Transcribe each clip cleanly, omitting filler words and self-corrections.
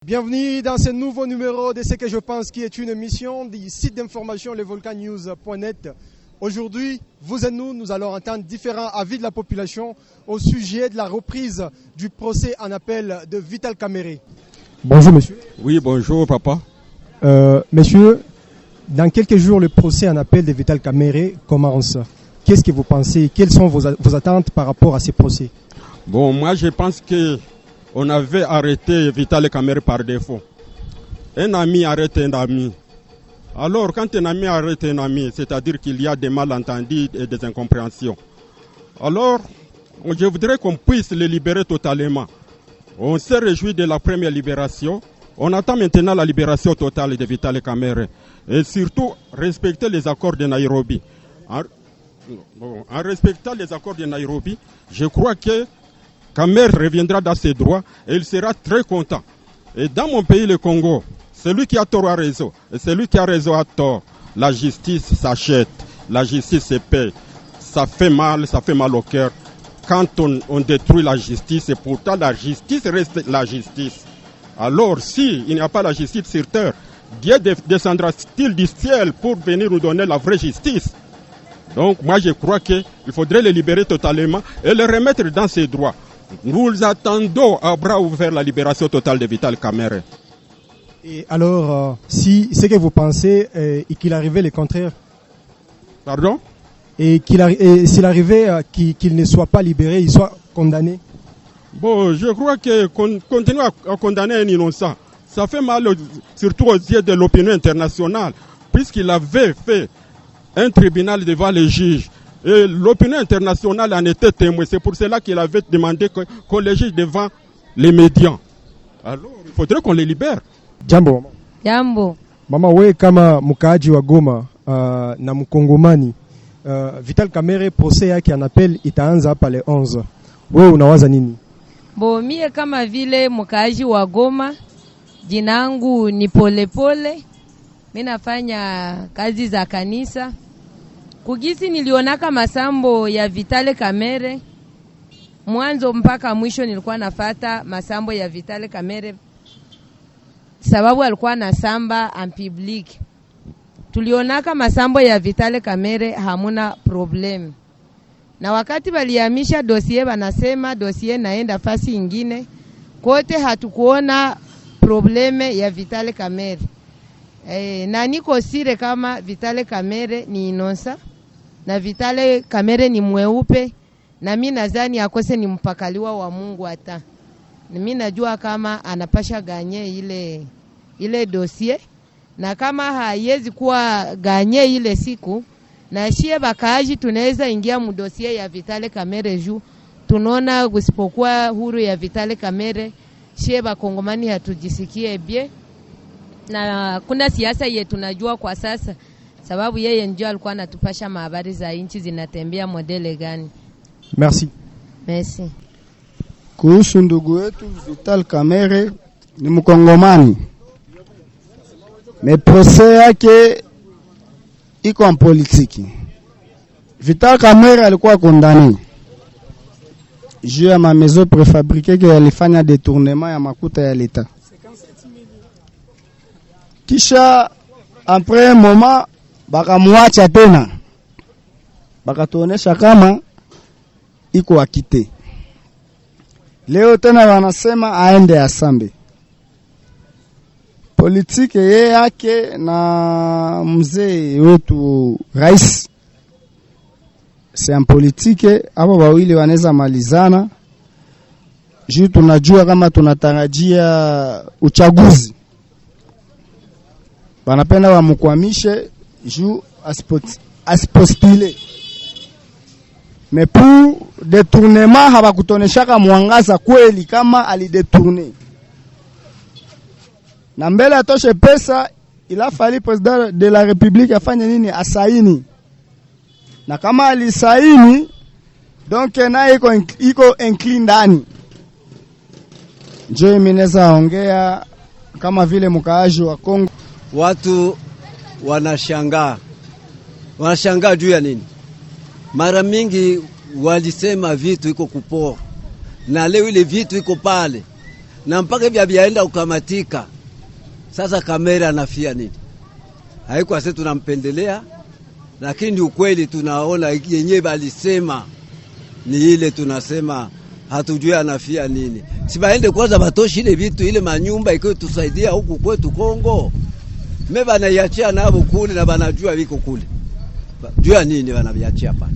Bienvenue dans ce nouveau numéro de ce que je pense qui est une émission du site d'information levolcannews.net. Aujourd'hui, vous et nous allons entendre différents avis de la population au sujet de la reprise du procès en appel de Vital Kamerhe. Bonjour monsieur. Oui, bonjour papa. Monsieur, dans quelques jours le procès en appel de Vital Kamerhe commence. Qu'est-ce que vous pensez? Quelles sont vos attentes par rapport à ces procès? Bon, moi je pense qu'on avait arrêté Vital Kamerhe par défaut. Un ami arrête un ami. Alors quand un ami arrête un ami, c'est-à-dire qu'il y a des malentendus et des incompréhensions. Alors, je voudrais qu'on puisse le libérer totalement. On s'est réjoui de la première libération. On attend maintenant la libération totale de Vital Kamerhe. Et surtout, respecter les accords de Nairobi. En respectant les accords de Nairobi, je crois que Kamerhe reviendra dans ses droits et il sera très content. Et dans mon pays, le Congo, celui qui a tort a raison et celui qui a raison a tort. La justice s'achète, la justice se paie. Ça fait mal au cœur quand on détruit la justice et pourtant la justice reste la justice. Alors si il n'y a pas la justice sur terre, Dieu descendra-t-il du ciel pour venir nous donner la vraie justice? Donc moi je crois qu'il faudrait le libérer totalement et le remettre dans ses droits. Nous attendons à bras ouverts la libération totale de Vital Kamerhe. Et alors, si ce que vous pensez et qu'il arrivait le contraire? Pardon? Et s'il arrivait qu'il ne soit pas libéré, il soit condamné? Bon, je crois que continuer à condamner un innocent, ça fait mal surtout aux yeux de l'opinion internationale, puisqu'il avait fait un tribunal devant les juges. Et l'opinion internationale en était témoin. C'est pour cela qu'il avait demandé qu'on les juge devant les médias. Alors, il faudrait qu'on les libère. Jambo. Jambo. Mama, we kama mkaaji wa Goma na mkongomani, Vital Kamerhe procès yake en appel itaanza hapa le 11. Wewe unawaza nini? Bo, mie kama vile mkaaji wa Goma, jina langu ni Polepole. Mimi nafanya kazi za kanisa. Kugisi nilionaka masambo ya Vital Kamerhe, mwanzo mpaka mwisho nilikuwa nafata masambo ya Vital Kamerhe. Sababu alikuwa nasamba en public. Tulionaka masambo ya Vital Kamerhe hamuna problem. Na wakati walihamisha dossier wanasema dossier naenda fasi ingine, kote hatukuona probleme ya Vital Kamerhe. Na niko sire kama Vital Kamerhe ni inosa na Vital Kamerhe ni mweupe, na mimi nadhani akose ni mpakaliwa wa Mungu hata. Mimi najua kama anapasha ganye ile dossier, na kama haiwezi kuwa ganye ile siku, na shie bakaaji tunaweza ingia mu dossier ya Vital Kamerhe juu tunaona kusipokuwa huru ya Vital Kamerhe shie bakongomani hatujisikie bie. Na kuna siasa yetu tunajua kwa sasa, sababu yeye ndio alikuwa anatupasha habari za inchi zinatembea modele gani. Merci. Merci. Kuhusu ndugu wetu Vital Kamerhe, ni mkongomani. Me procès yake iko en politiki. Vital Kamerhe alikuwa condamné juu ya ma maison préfabriquée que alifanya détournement ya makuta ya l'État. Kisha après un moment bakamwacha tena, bakatuonesha kama iko akite. Leo tena wanasema aende asambe. Politiki ye yake na mzee wetu rais, c'est en politique. Hapo wawili wanaweza malizana juu tunajua kama tunatarajia uchaguzi. Wanapenda wamkwamishe juu aspostile. Mais pour détournement habakutoneshaka mwangaza kweli kama alidetourner. Na mbele atoshe pesa, ila fali president de la République afanye nini? Asaini. Na kama alisaini, donc na iko incline ndani. Nje mineza ongea kama vile mkaaji wa Kongo. Watu wanashangaa juu ya nini? Mara mingi walisema vitu iko kupora, na leo ile vitu iko pale. na mpaka hivi abiaenda ukamatika. Sasa Kamere anafia nini? Haikuwa sisi tunampendelea, lakini ukweli tunaona yenyewe alisema ni ile, tunasema hatujui anafia nini. Sibaende kwanza batoshi ile vitu ile manyumba iko tusaidia huku kwetu Kongo. Mimi banaiachia nabo kule na banajua viko kule. Jua nini wanaviachia pale?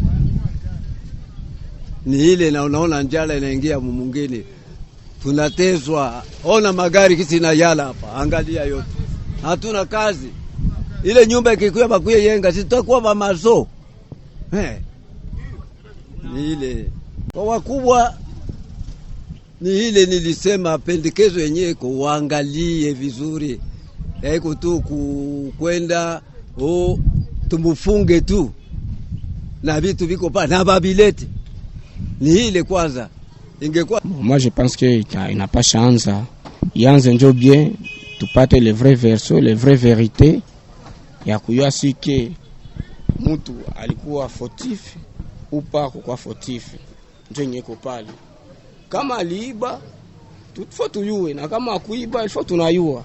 Ni ile na unaona njala inaingia mwingine. Tunatezwa. Ona magari kisi na yala hapa. Angalia yote. Hatuna kazi. Ile nyumba ikikuya bakuye yenga sitakuwa mamazo. Ni ile. Kwa wakubwa ni ile nilisema pendekezo yenyewe kuangalie vizuri. Haiko tu kwenda tumufunge tu na vitu viko pa na babilete. Ni ile kwanza ingekuwa. Moi je pense que inapasha anza ianze njo bien tupate le vrai verso, le vrai vérité ya kuyua sike mtu alikuwa fautif ou pas kwa fautif, njo nyeko pale. Kama aliiba tutfo tuyue, na kama akuiba ilfo tunayua.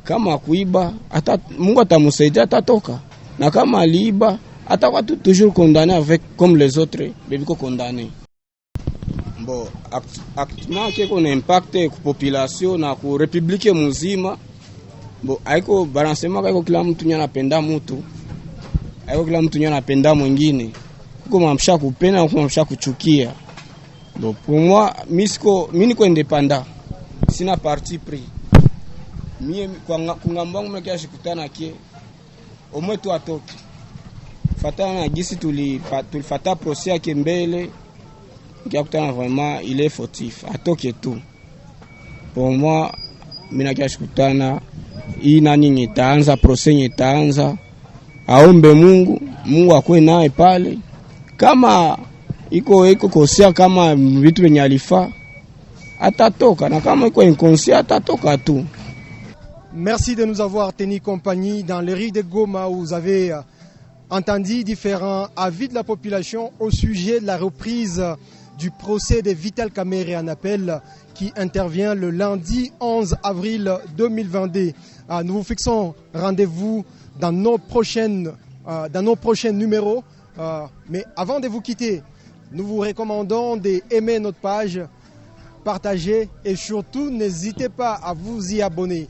Kama akuiba ata Mungu atamusaidia atatoka, na kama aliiba atakuwa toujours condamné avec comme les autres bebiko condamné. Bon, actuellement kiko na impact ku population na ku republique muzima. Bon, haiko balancement haiko kila mtu anapenda mtu. Haiko kila mtu anapenda mwingine. Kuko mamsha kupenda na mamsha kuchukia. Bon, pour moi, mimi niko indépendant. Sina parti pris. Mimi kungambangu mnakia shikutana kie. Omwe tu atoke. Fatana na gisi tulifata procès yake mbele. Ngiakutana vraiment il est fautif. Atoke tu. Pour moi, mimi nakia shikutana hii nani nyetaanza procès nyetaanza. Aombe Mungu akwe naye pale. Kama iko kosia kama vitu venye alifa atatoka, na kama iko inconscient atatoka tu. Merci de nous avoir tenu compagnie dans les rues de Goma où vous avez entendu différents avis de la population au sujet de la reprise du procès de Vital Kamerhe en appel qui intervient le lundi 11 avril 2022. Nous vous fixons rendez-vous dans nos prochains numéros. Mais avant de vous quitter, nous vous recommandons d'aimer notre page, partager et surtout n'hésitez pas à vous y abonner.